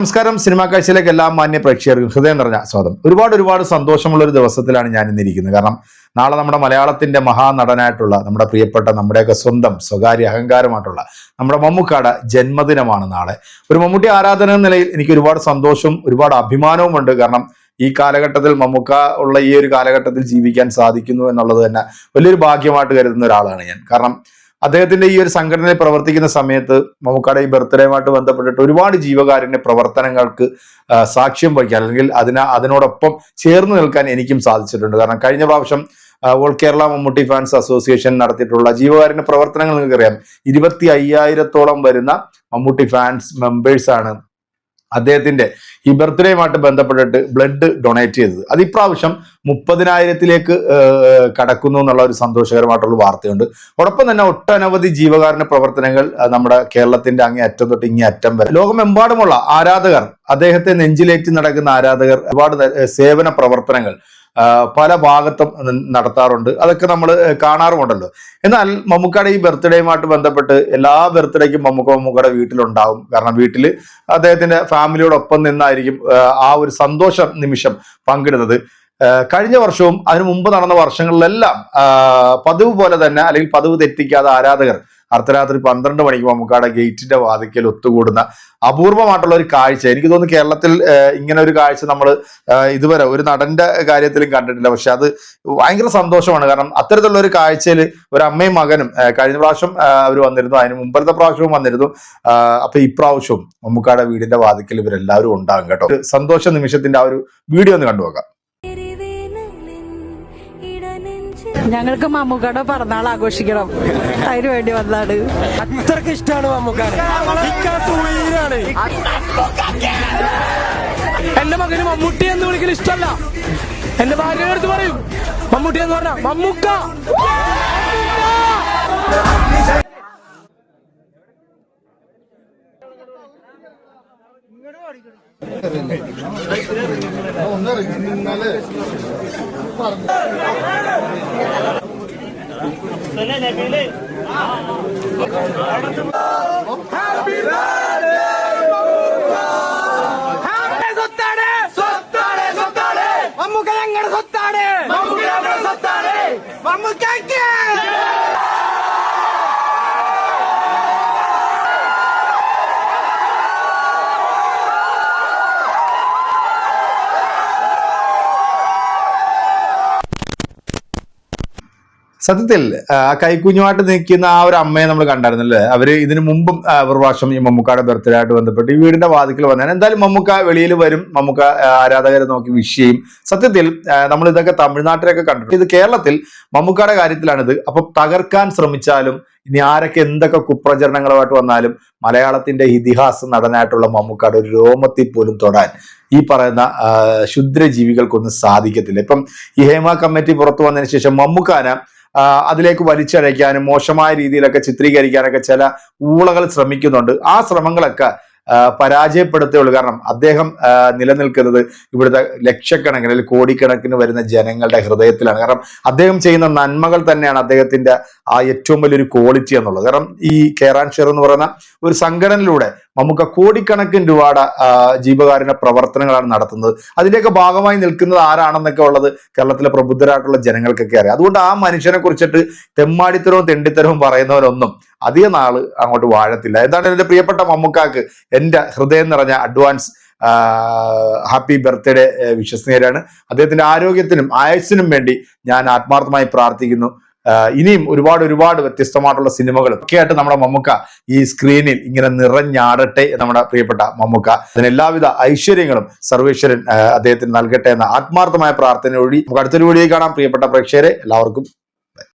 നമസ്കാരം. സിനിമാ കാഴ്ചയിലേക്ക് എല്ലാ മാന്യ പ്രേക്ഷകർക്കും ഹൃദയം നിറഞ്ഞ സ്വാഗതം. ഒരുപാട് സന്തോഷമുള്ള ഒരു ദിവസത്തിലാണ് ഞാൻ ഇന്നിരിക്കുന്നത്. കാരണം നാളെ നമ്മുടെ മലയാളത്തിന്റെ മഹാനടനായിട്ടുള്ള നമ്മുടെ പ്രിയപ്പെട്ട നമ്മുടെയൊക്കെ സ്വന്തം സ്വകാര്യ അഹങ്കാരമായിട്ടുള്ള നമ്മുടെ മമ്മൂക്കാടെ ജന്മദിനമാണ് നാളെ. ഒരു മമ്മൂട്ടി ആരാധന എന്ന നിലയിൽ എനിക്ക് ഒരുപാട് സന്തോഷവും ഒരുപാട് അഭിമാനവും ഉണ്ട്. കാരണം ഈ കാലഘട്ടത്തിൽ മമ്മൂക്ക ഉള്ള ഈ ഒരു കാലഘട്ടത്തിൽ ജീവിക്കാൻ സാധിക്കുന്നു എന്നുള്ളത് തന്നെ വലിയൊരു ഭാഗ്യമായിട്ട് കരുതുന്ന ഒരാളാണ് ഞാൻ. കാരണം അദ്ദേഹത്തിന്റെ ഈ ഒരു സംഘടനയിൽ പ്രവർത്തിക്കുന്ന സമയത്ത് മമ്മൂക്കയുടെ ഈ ബർത്ത്ഡേയുമായിട്ട് ബന്ധപ്പെട്ടിട്ട് ഒരുപാട് ജീവകാരുണ്യ പ്രവർത്തനങ്ങൾക്ക് സാക്ഷ്യം വഹിക്കാൻ അല്ലെങ്കിൽ അതിനോടൊപ്പം ചേർന്ന് നിൽക്കാൻ എനിക്കും സാധിച്ചിട്ടുണ്ട്. കാരണം കഴിഞ്ഞ പ്രാവശ്യം all Kerala Mammootty fans association നടത്തിയിട്ടുള്ള ജീവകാരുണ്യ പ്രവർത്തനങ്ങൾ നിങ്ങൾക്കറിയാം. 25,000-ഓളം വരുന്ന മമ്മൂട്ടി ഫാൻസ് മെമ്പേഴ്സാണ് അദ്ദേഹത്തിന്റെ ഈ ബർത്ത്ഡേയുമായിട്ട് ബന്ധപ്പെട്ടിട്ട് ബ്ലഡ് ഡൊണേറ്റ് ചെയ്തത്. അത് ഇപ്രാവശ്യം 30,000-ലേക്ക് കടക്കുന്നു എന്നുള്ള ഒരു സന്തോഷകരമായിട്ടുള്ള വാർത്തയുണ്ട്. അതോടൊപ്പം തന്നെ ഒട്ടനവധി ജീവകാരുണ്യ പ്രവർത്തനങ്ങൾ നമ്മുടെ കേരളത്തിന്റെ അങ്ങേ അറ്റം തൊട്ട് ഇങ്ങേ അറ്റം വരെ ലോകമെമ്പാടുമുള്ള ആരാധകർ, അദ്ദേഹത്തെ നെഞ്ചിലേറ്റി നടക്കുന്ന ആരാധകർ ഒരുപാട് സേവന പ്രവർത്തനങ്ങൾ പല ഭാഗത്തും നടത്താറുണ്ട്. അതൊക്കെ നമ്മൾ കാണാറുമുണ്ടല്ലോ. എന്നാൽ മമ്മൂക്കയുടെ ഈ ബർത്ത്ഡേയുമായിട്ട് ബന്ധപ്പെട്ട് എല്ലാ ബർത്ത്ഡേക്കും മമ്മൂക്കയുടെ വീട്ടിലുണ്ടാവും. കാരണം വീട്ടിൽ അദ്ദേഹത്തിന്റെ ഫാമിലിയോടൊപ്പം നിന്നായിരിക്കും ആ ഒരു സന്തോഷ നിമിഷം പങ്കിടുന്നത്. കഴിഞ്ഞ വർഷവും അതിനു മുമ്പ് നടന്ന വർഷങ്ങളിലെല്ലാം പതിവ് പോലെ തന്നെ അല്ലെങ്കിൽ പതിവ് തെറ്റിക്കാതെ ആരാധകർ അർദ്ധരാത്രി 12 മണിക്ക് മമ്മൂക്കയുടെ ഗേറ്റിന്റെ വാതിക്കൽ ഒത്തുകൂടുന്ന അപൂർവമായിട്ടുള്ള ഒരു കാഴ്ച. എനിക്ക് തോന്നുന്നു കേരളത്തിൽ ഇങ്ങനെ ഒരു കാഴ്ച നമ്മൾ ഇതുവരെ ഒരു നടന്റെ കാര്യത്തിലും കണ്ടിട്ടില്ല. പക്ഷെ അത് ഭയങ്കര സന്തോഷമാണ്. കാരണം അത്തരത്തിലുള്ള ഒരു കാഴ്ചയിൽ ഒരു അമ്മയും മകനും കഴിഞ്ഞ പ്രാവശ്യം അവർ വന്നിരുന്നു, അതിന് മുമ്പത്തെ പ്രാവശ്യവും വന്നിരുന്നു. അപ്പൊ ഇപ്രാവശ്യവും മമ്മൂക്കയുടെ വീടിന്റെ വാതിക്കൽ ഇവരെല്ലാവരും ഉണ്ടാകും കേട്ടോ. സന്തോഷ നിമിഷത്തിന്റെ ആ ഒരു വീഡിയോ ഒന്ന് കണ്ടുപോകാം. ഞങ്ങൾക്ക് മമ്മൂക്കയുടെ പിറന്നാൾ ആഘോഷിക്കണം, അതിന് വേണ്ടി വന്നാണ്. അത്രക്ക് ഇഷ്ടമാണ് മമ്മൂക്കാണ്. എന്റെ മകന് മമ്മൂട്ടി എന്ന് വിളിക്കൽ ഇഷ്ടമല്ല. എന്റെ ഭാര്യയുടെ അടുത്ത് പറയും മമ്മൂട്ടി എന്ന് പറഞ്ഞ മമ്മൂക്ക. മമ്മൂക്ക ഞങ്ങളുടെ സ്വത്താണ്. മമ്മൂക്കാക്ക് സത്യത്തിൽ കൈക്കുഞ്ഞുമായിട്ട് നിൽക്കുന്ന ആ ഒരു അമ്മയെ നമ്മൾ കണ്ടായിരുന്നല്ലേ. അവര് ഇതിനു മുമ്പും ഒരു പ്രാവശ്യം ഈ മമ്മൂക്കയുടെ ബർത്ത്ഡേ ആയിട്ട് ബന്ധപ്പെട്ട് ഈ വീടിന്റെ വാതിക്കൽ വന്നാൽ എന്തായാലും മമ്മൂക്ക വെളിയിൽ വരും, മമ്മൂക്ക ആരാധകരെ നോക്കി വിഷ് ചെയ്യും. സത്യത്തിൽ നമ്മൾ ഇതൊക്കെ തമിഴ്നാട്ടിലൊക്കെ കണ്ടിട്ടുണ്ട്. ഇത് കേരളത്തിൽ മമ്മൂക്കയുടെ കാര്യത്തിലാണിത്. അപ്പൊ തകർക്കാൻ ശ്രമിച്ചാലും ഇനി ആരൊക്കെ എന്തൊക്കെ കുപ്രചരണങ്ങളുമായിട്ട് വന്നാലും മലയാളത്തിന്റെ ഇതിഹാസ നടനായിട്ടുള്ള മമ്മൂക്കയുടെ ഒരു രോമത്തിൽ പോലും തൊടാൻ ഈ പറയുന്ന ക്ഷുദ്രജീവികൾക്കൊന്നും സാധിക്കത്തില്ല. ഇപ്പം ഈ ഹേമ കമ്മിറ്റി പുറത്തു വന്നതിന് ശേഷം മമ്മൂക്കാനെ അതിലേക്ക് വലിച്ചഴയ്ക്കാനും മോശമായ രീതിയിലൊക്കെ ചിത്രീകരിക്കാനൊക്കെ ചില ഊളകൾ ശ്രമിക്കുന്നുണ്ട്. ആ ശ്രമങ്ങളൊക്കെ പരാജയപ്പെടുത്തുകയുള്ളൂ. കാരണം അദ്ദേഹം നിലനിൽക്കുന്നത് ഇവിടുത്തെ ലക്ഷക്കണക്കിന് അല്ലെങ്കിൽ കോടിക്കണക്കിന് വരുന്ന ജനങ്ങളുടെ ഹൃദയത്തിലാണ്. കാരണം അദ്ദേഹം ചെയ്യുന്ന നന്മകൾ തന്നെയാണ് അദ്ദേഹത്തിന്റെ ആ ഏറ്റവും വലിയൊരു ക്വാളിറ്റി എന്നുള്ളത്. കാരണം ഈ കെയർ ആൻഡ് ഷെയർ എന്ന് പറയുന്ന ഒരു സംഘടനയിലൂടെ നമുക്ക് കോടിക്കണക്കിന് രൂപയുടെ ജീവകാരുണ്യ പ്രവർത്തനങ്ങളാണ് നടത്തുന്നത്. അതിന്റെയൊക്കെ ഭാഗമായി നിൽക്കുന്നത് ആരാണെന്നൊക്കെ ഉള്ളത് കേരളത്തിലെ പ്രബുദ്ധരായിട്ടുള്ള ജനങ്ങൾക്കൊക്കെ അറിയാം. അതുകൊണ്ട് ആ മനുഷ്യനെ കുറിച്ചിട്ട് തെമ്മാടിത്തരവും തെണ്ടിത്തരവും പറയുന്നവരൊന്നും അധിക നാള് അങ്ങോട്ട് വാഴത്തില്ല. എന്താണ് എന്റെ പ്രിയപ്പെട്ട മമ്മൂക്കാക്ക് എന്റെ ഹൃദയം നിറഞ്ഞ അഡ്വാൻസ് ഹാപ്പി ബർത്ത്ഡേ വിശ്വസ്തരാണ്. അദ്ദേഹത്തിന്റെ ആരോഗ്യത്തിനും ആയുസ്സിനും വേണ്ടി ഞാൻ ആത്മാർത്ഥമായി പ്രാർത്ഥിക്കുന്നു. ഇനിയും ഒരുപാട് വ്യത്യസ്തമായിട്ടുള്ള സിനിമകളും ഒക്കെ ആയിട്ട് നമ്മുടെ മമ്മൂക്ക ഈ സ്ക്രീനിൽ ഇങ്ങനെ നിറഞ്ഞാടട്ടെ. നമ്മുടെ പ്രിയപ്പെട്ട മമ്മൂക്ക അതിന് എല്ലാവിധ ഐശ്വര്യങ്ങളും സർവേശ്വരൻ അദ്ദേഹത്തിന് നൽകട്ടെ എന്ന ആത്മാർത്ഥമായ പ്രാർത്ഥനയോടെ നമുക്ക് അടുത്തൊരു വീഡിയോ കാണാം. പ്രിയപ്പെട്ട പ്രേക്ഷകരെ എല്ലാവർക്കും